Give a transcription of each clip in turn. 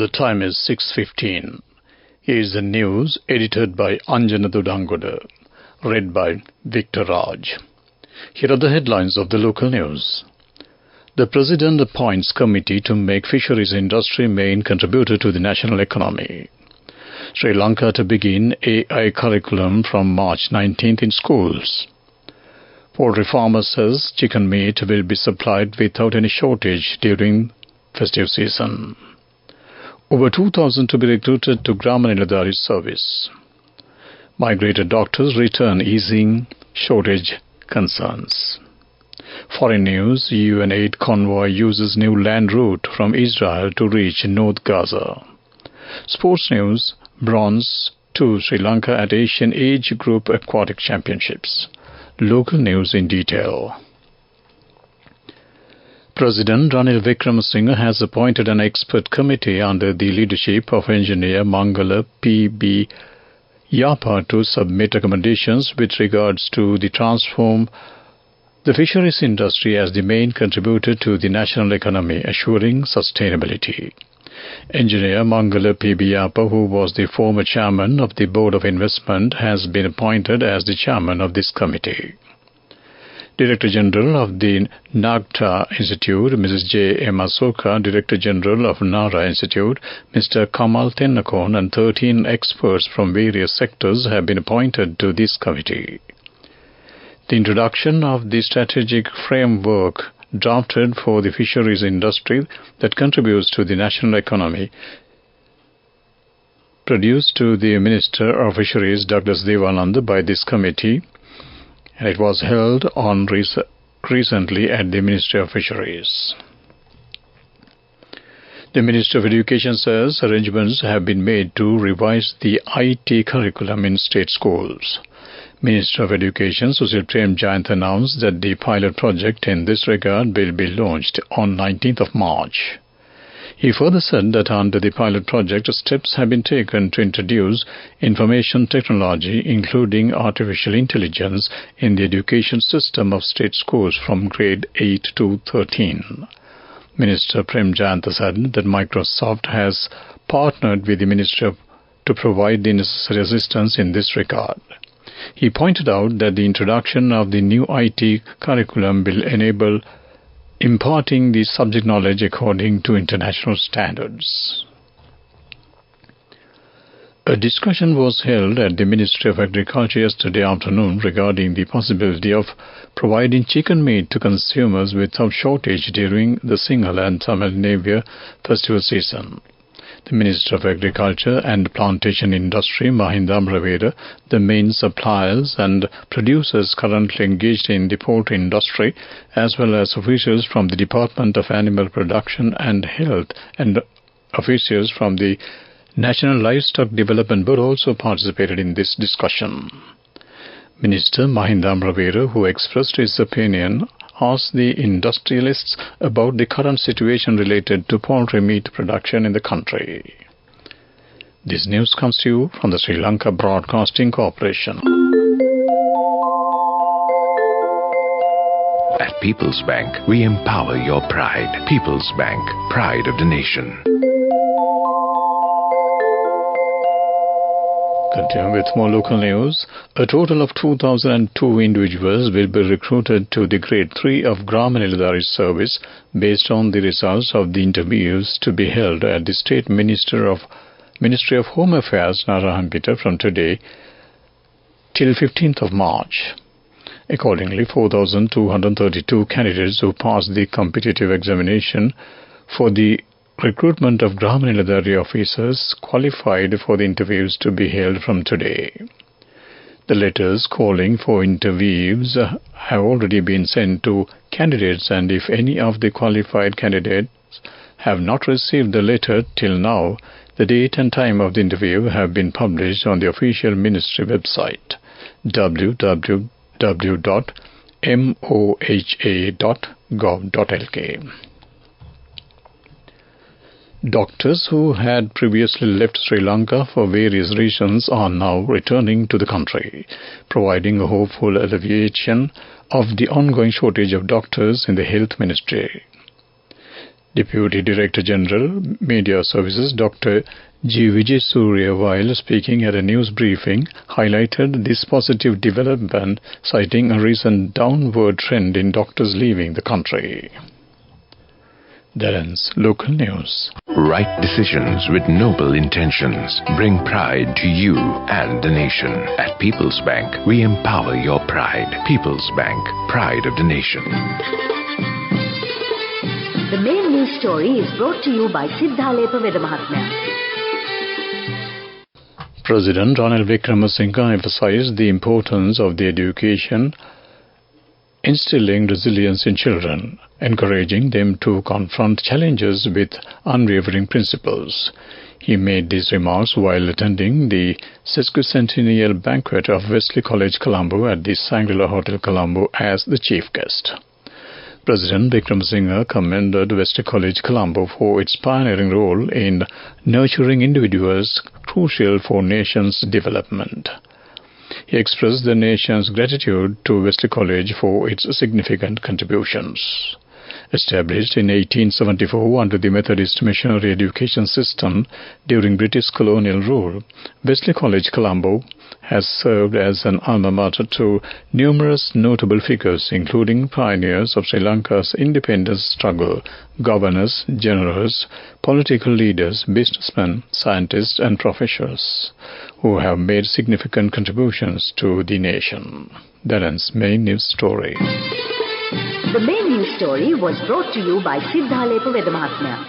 The time is 6:15. Here is the news edited by Anjana Dudangoda, read by Victor Raj. Here are the headlines of the local news. The President appoints committee to make fisheries industry main contributor to the national economy. Sri Lanka to begin AI curriculum from March 19th in schools. Poultry farmer says chicken meat will be supplied without any shortage during festive season. Over 2,000 to be recruited to Grama Niladhari service. Migrated doctors return easing shortage concerns. Foreign news, UN aid convoy uses new land route from Israel to reach North Gaza. Sports news, bronze to Sri Lanka at Asian Age Group Aquatic Championships. Local news in detail. President Ranil Wickremesinghe has appointed an expert committee under the leadership of engineer Mangala P.B. Yapa to submit recommendations with regards to transform the fisheries industry as the main contributor to the national economy, assuring sustainability. Engineer Mangala P.B. Yapa, who was the former chairman of the Board of Investment, has been appointed as the chairman of this committee. Director General of the Nagta Institute, Mrs. J. M. Asoka, Director General of Nara Institute, Mr. Kamal Tennakon, and 13 experts from various sectors have been appointed to this committee. The introduction of the strategic framework drafted for the fisheries industry that contributes to the national economy produced to the Minister of Fisheries, Douglas Devananda, by this committee, and it was held on recently at the Ministry of Fisheries. The Minister of Education says arrangements have been made to revise the IT curriculum in state schools. Minister of Education Sushil Premjayant announced that the pilot project in this regard will be launched on 19th of March. He further said that under the pilot project, steps have been taken to introduce information technology, including artificial intelligence, in the education system of state schools from grade 8 to 13. Minister Premjayant said that Microsoft has partnered with the Ministry to provide the necessary assistance in this regard. He pointed out that the introduction of the new IT curriculum will enable imparting the subject knowledge according to international standards. A discussion was held at the Ministry of Agriculture yesterday afternoon regarding the possibility of providing chicken meat to consumers without shortage during the Sinhala and Tamil New Year festival season. The Minister of Agriculture and Plantation Industry, Mahinda Amravera, the main suppliers and producers currently engaged in the poultry industry, as well as officials from the Department of Animal Production and Health and officials from the National Livestock Development Board also participated in this discussion. Minister Mahinda Amravera, who expressed his opinion, asked the industrialists about the current situation related to poultry meat production in the country. This news comes to you from the Sri Lanka Broadcasting Corporation. At People's Bank, we empower your pride. People's Bank, pride of the nation. Continuing with more local news, a total of 2,002 individuals will be recruited to the Grade 3 of Grama Niladhari service based on the results of the interviews to be held at the State Ministry of Home Affairs, Narayanpeta, from today till 15th of March. Accordingly, 4,232 candidates who passed the competitive examination for the recruitment of Grama Niladhari officers qualified for the interviews to be held from today. The letters calling for interviews have already been sent to candidates, and if any of the qualified candidates have not received the letter till now, the date and time of the interview have been published on the official ministry website www.moha.gov.lk. Doctors who had previously left Sri Lanka for various reasons are now returning to the country, providing a hopeful alleviation of the ongoing shortage of doctors in the health ministry. Deputy Director General, Media Services, Dr. G. Vijay Surya, while speaking at a news briefing, highlighted this positive development, citing a recent downward trend in doctors leaving the country. That ends local news. Right decisions with noble intentions bring pride to you and the nation. At People's Bank, we empower your pride. People's Bank, pride of the nation. The main news story is brought to you by Sinhala Mahatmya. President Ranil Wickremesinghe emphasized the importance of the education, instilling resilience in children, encouraging them to confront challenges with unwavering principles. He made these remarks while attending the sesquicentennial banquet of Wesley College, Colombo at the Shangri-La Hotel, Colombo as the chief guest. President Wickremesinghe commended Wesley College, Colombo for its pioneering role in nurturing individuals crucial for nation's development. He expressed the nation's gratitude to Wesley College for its significant contributions. Established in 1874 under the Methodist missionary education system during British colonial rule, Wesley College, Colombo has served as an alma mater to numerous notable figures, including pioneers of Sri Lanka's independence struggle, governors, generals, political leaders, businessmen, scientists and professors who have made significant contributions to the nation. That ends main news story. The main news story was brought to you by Sinhala Mahatmya.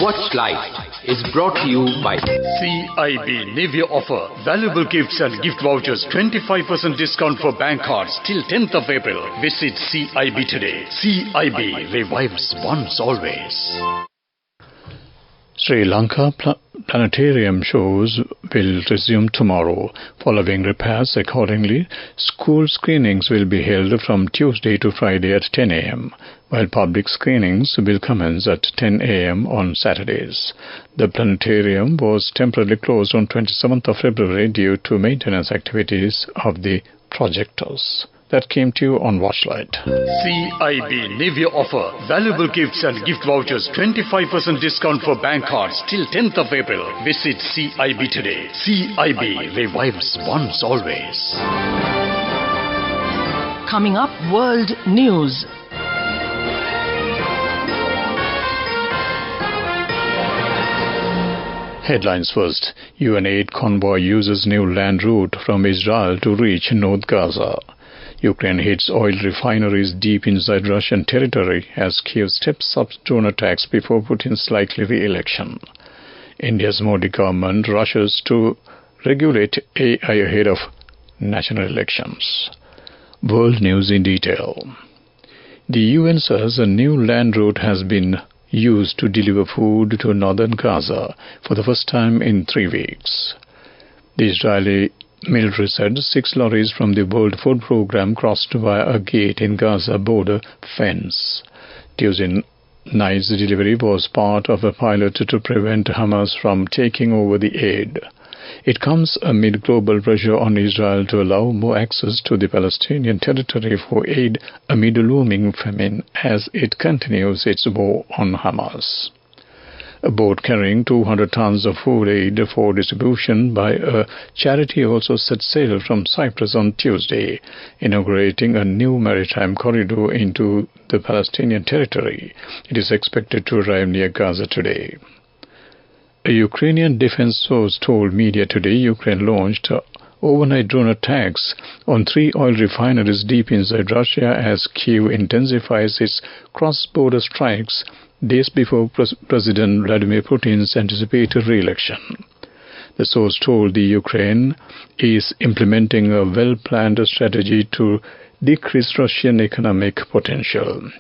Watch Life is brought to you by CIB New Year offer. Valuable gifts and gift vouchers. 25% discount for bank cards till 10th of April. Visit CIB today. CIB revives once always. Sri Lanka planetarium shows will resume tomorrow. Following repairs accordingly, school screenings will be held from Tuesday to Friday at 10 a.m., while public screenings will commence at 10 a.m. on Saturdays. The planetarium was temporarily closed on 27th of February due to maintenance activities of the projectors. That came to you on Watchlight. CIB New Year offer. Valuable gifts and gift vouchers. 25% discount for bank cards till 10th of April. Visit CIB today. CIB revives once always. Coming up, World News. Headlines first. UN aid convoy uses new land route from Israel to reach North Gaza. Ukraine hits oil refineries deep inside Russian territory as Kiev steps up drone attacks before Putin's likely re-election. India's Modi government rushes to regulate AI ahead of national elections. World news in detail. The UN says a new land route has been used to deliver food to northern Gaza for the first time in 3 weeks. The Israeli military said 6 lorries from the World Food Programme crossed via a gate in Gaza border fence. Tuesday night's delivery was part of a pilot to prevent Hamas from taking over the aid. It comes amid global pressure on Israel to allow more access to the Palestinian territory for aid amid a looming famine as it continues its war on Hamas. A boat carrying 200 tons of food aid for distribution by a charity also set sail from Cyprus on Tuesday, inaugurating a new maritime corridor into the Palestinian territory. It is expected to arrive near Gaza today. A Ukrainian defense source told media today Ukraine launched overnight drone attacks on 3 oil refineries deep inside Russia as Kyiv intensifies its cross-border strikes days before President Vladimir Putin's anticipated re-election. The source told the Ukraine is implementing a well-planned strategy to decrease Russian economic potential.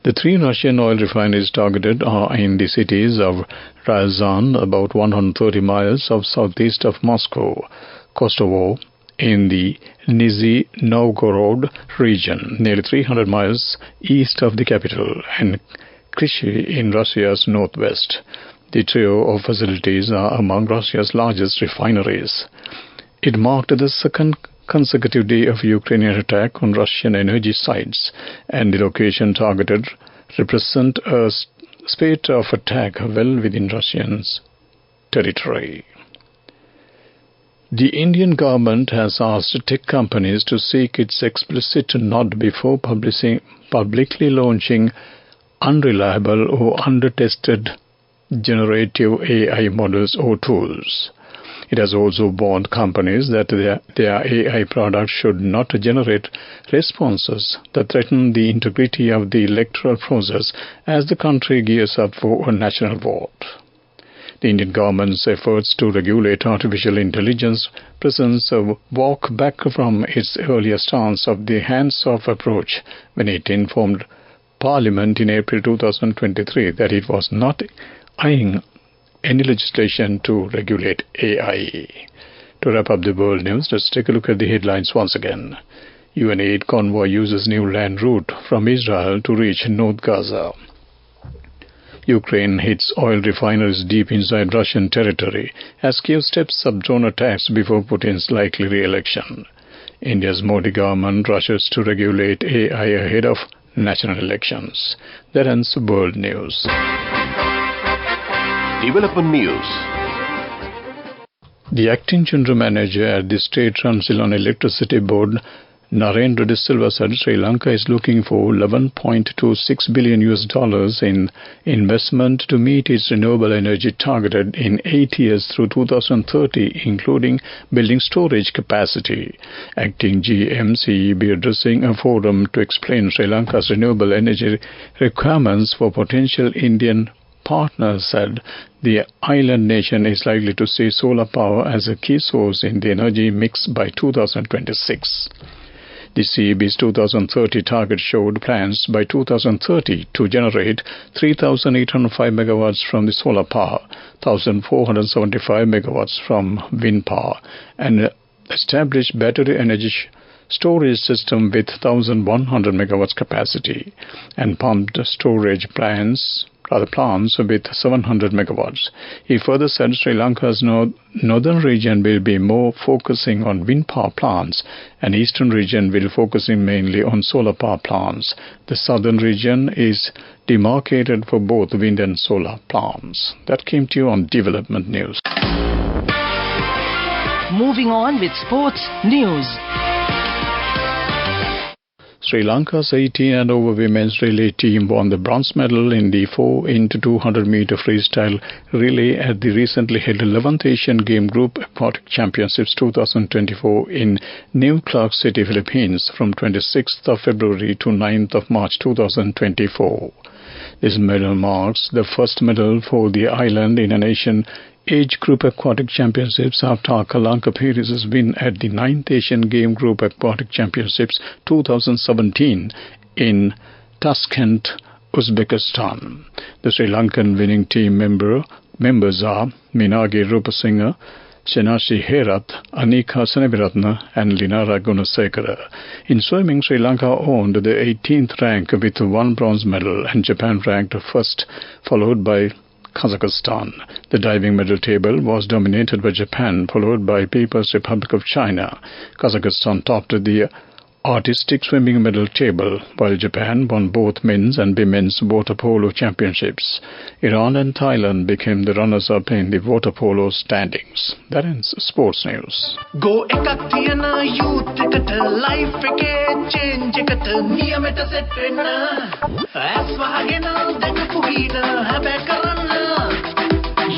The 3 Russian oil refineries targeted are in the cities of Ryazan, about 130 miles southeast of Moscow, Kostovo, in the Nizhny Novgorod region, nearly 300 miles east of the capital, and Kryshi in Russia's northwest. The trio of facilities are among Russia's largest refineries. It marked the second consecutive day of Ukrainian attack on Russian energy sites, and the location targeted represent a spate of attack well within Russia's territory. The Indian government has asked tech companies to seek its explicit nod before publicly launching unreliable or under-tested generative AI models or tools. It has also warned companies that their AI products should not generate responses that threaten the integrity of the electoral process as the country gears up for a national vote. The Indian government's efforts to regulate artificial intelligence presents a walk back from its earlier stance of the hands-off approach when it informed Parliament in April 2023 that it was not eyeing any legislation to regulate AI. To wrap up the world news, let's take a look at the headlines once again. UN aid convoy uses new land route from Israel to reach North Gaza. Ukraine hits oil refineries deep inside Russian territory as Kiev steps up drone attacks before Putin's likely re-election. India's Modi government rushes to regulate AI ahead of national elections. That ends world news. Development news. The acting general manager at the State Ceylon Electricity Board, Narendra De Silva, said Sri Lanka is looking for $11.26 billion in investment to meet its renewable energy targeted in 8 years through 2030, including building storage capacity. Acting GM CEB addressing a forum to explain Sri Lanka's renewable energy requirements for potential Indian partners said the island nation is likely to see solar power as a key source in the energy mix by 2026. The CEB's 2030 target showed plans by 2030 to generate 3,805 megawatts from the solar power, 1,475 megawatts from wind power, and establish battery energy storage system with 1,100 megawatts capacity, and pumped storage plants with 700 megawatts. He further said Sri Lanka's northern region will be more focusing on wind power plants, and eastern region will focusing mainly on solar power plants. The southern region is demarcated for both wind and solar plants. That came to you on Development News. Moving on with sports news. Sri Lanka's 18 and over women's relay team won the bronze medal in the 4x200 meter freestyle relay at the recently held 11th Asian Game Group Aquatic Championships 2024 in New Clark City, Philippines from 26th of February to 9th of March 2024. This medal marks the first medal for the island in an Asian Age Group Aquatic Championships after Kalanka Paris's win at the 9th Asian Game Group Aquatic Championships 2017 in Tashkent, Uzbekistan. The Sri Lankan winning team members are Minagi Rupasinghe, Chenashi Herath, Anika Seneviratne and Linara Gunasekara. In swimming, Sri Lanka owned the 18th rank with one bronze medal and Japan ranked first, followed by Kazakhstan. The diving medal table was dominated by Japan, followed by People's Republic of China. Kazakhstan topped the artistic swimming medal table, while Japan won both men's and women's water polo championships. Iran and Thailand became the runners-up in the water polo standings. That ends sports news. Go ekakthiyana youth ekata life eke change ekata niyameta set wenna aswahagena dakapu hina habe karanna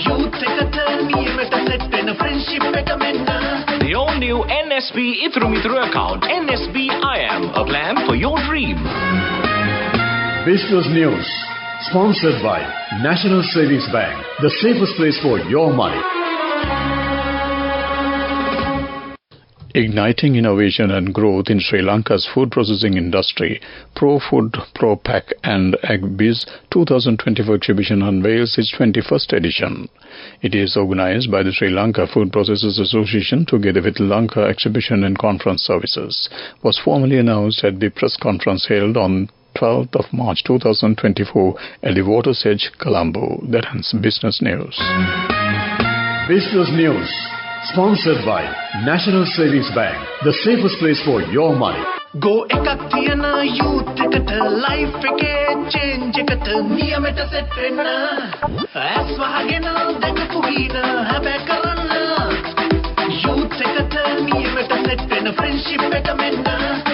youth ekata niyameta set wenna friendship eka menna. The all-new NSB Itru account, NSB IAM, a plan for your dream. Business News, sponsored by National Savings Bank, the safest place for your money. Igniting innovation and growth in Sri Lanka's food processing industry, ProFood, ProPack and AgBiz 2024 exhibition unveils its 21st edition. It is organized by the Sri Lanka Food Processors Association together with Lanka Exhibition and Conference Services. Was formally announced at the press conference held on 12th of March 2024 at the Water's Edge, Colombo. That ends Business News. Business News, sponsored by National Savings Bank, the safest place for your money. Go එකක් තියන youth එකට life එකේ change එකට නියමෙට set වෙන්න ඇස් වහගෙන දැකපු ගීන හැබැ කරන්න youth එකට නියමෙට set වෙන්න friendship එක මෙන්න.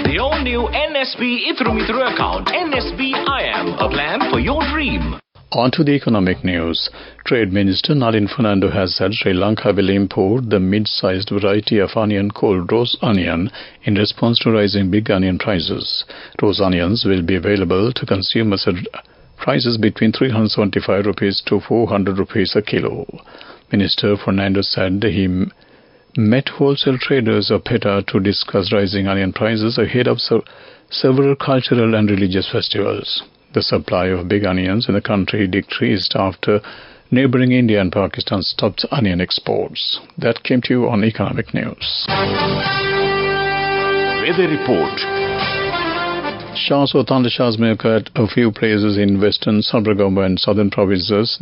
The all-new NSB Ithru account. NSB IM, a plan for your dream. On to the economic news. Trade Minister Nalin Fernando has said Sri Lanka will import the mid-sized variety of onion called rose onion in response to rising big onion prices. Rose onions will be available to consumers at prices between 375 rupees to 400 rupees a kilo. Minister Fernando said he met wholesale traders of PETA to discuss rising onion prices ahead of several cultural and religious festivals. The supply of big onions in the country decreased after neighboring India and Pakistan stopped onion exports. That came to you on Economic News. Weather report. Showers or thundershowers may occur at a few places in western, Sabragamba and southern provinces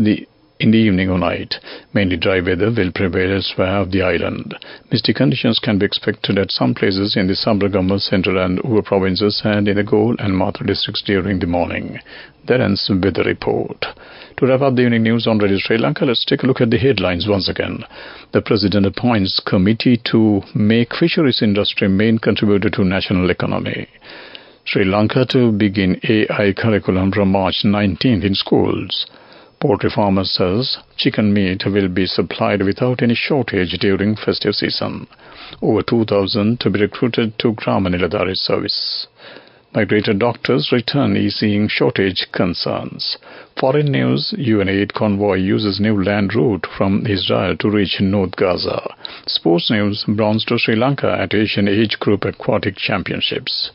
in the evening or night. Mainly dry weather will prevail elsewhere of the island. Misty conditions can be expected at some places in the Sabragamba, Central and Uva provinces and in the Gaul and Mathura districts during the morning. That ends the weather report. To wrap up the evening news on Radio Sri Lanka, let's take a look at the headlines once again. The President appoints committee to make fisheries industry main contributor to national economy. Sri Lanka to begin AI curriculum from March 19th in schools. Poultry farmer says chicken meat will be supplied without any shortage during festive season. Over 2,000 to be recruited to Grama Niladhari service. Migrated doctors return easing shortage concerns. Foreign news, UN aid convoy uses new land route from Israel to reach North Gaza. Sports news, bronze to Sri Lanka at Asian Age Group Aquatic Championships.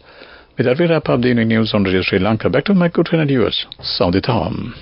With that, we wrap up the evening news on Radio Sri Lanka. Back to my good friend and viewers, Saudi Tham.